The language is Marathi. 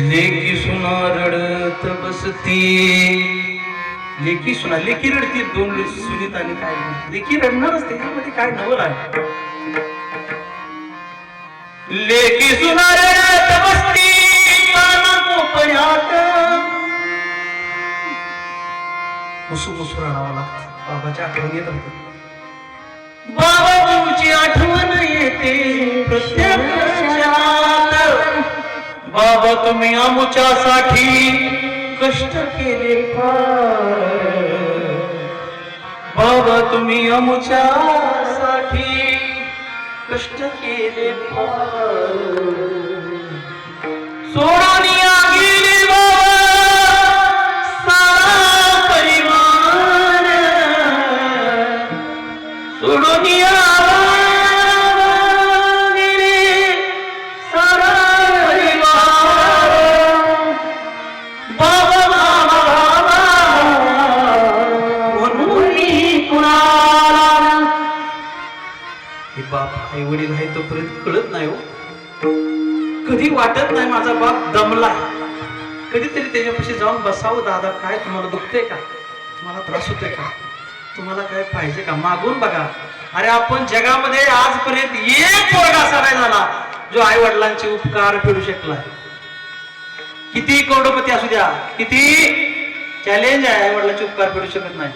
लेकी सुना रडत बसती, लेकी सुना, लेकी रडती, दोन सुनीत आणि काय लेकी रडणारच, त्याच्यामध्ये काय नवल आहे. लेकी सुना रडत बसती काना कोपऱ्यात, मुसू मुसू रडावं लागतं. बाबाची आठवण येत होती, बाबा तुमची आठवण येते प्रत्येक क्षणात. बाबा तुम्ही आमच्यासाठी कष्ट केले फार, बाबा तुम्ही आमच्यासाठी कष्ट केले फार. सोडून गेले बाबा सारा परिवार, सोडून आई वडील आहे तोपर्यंत कळत नाही हो, कधी वाटत नाही माझा बाप दमला. कधीतरी त्याच्यापाशी जाऊन बसावं, दादा काय तुम्हाला दुखतंय का, तुम्हाला त्रास होतोय का, तुम्हाला काय पाहिजे का, मागून बघा. अरे आपण जगामध्ये आजपर्यंत एक पोरगा असा नाही झाला जो आई वडिलांचे उपकार फेडू शकला. किती करोडपती असू द्या, किती चॅलेंज आहे, आई वडिलांचे उपकार फेडू शकत नाही.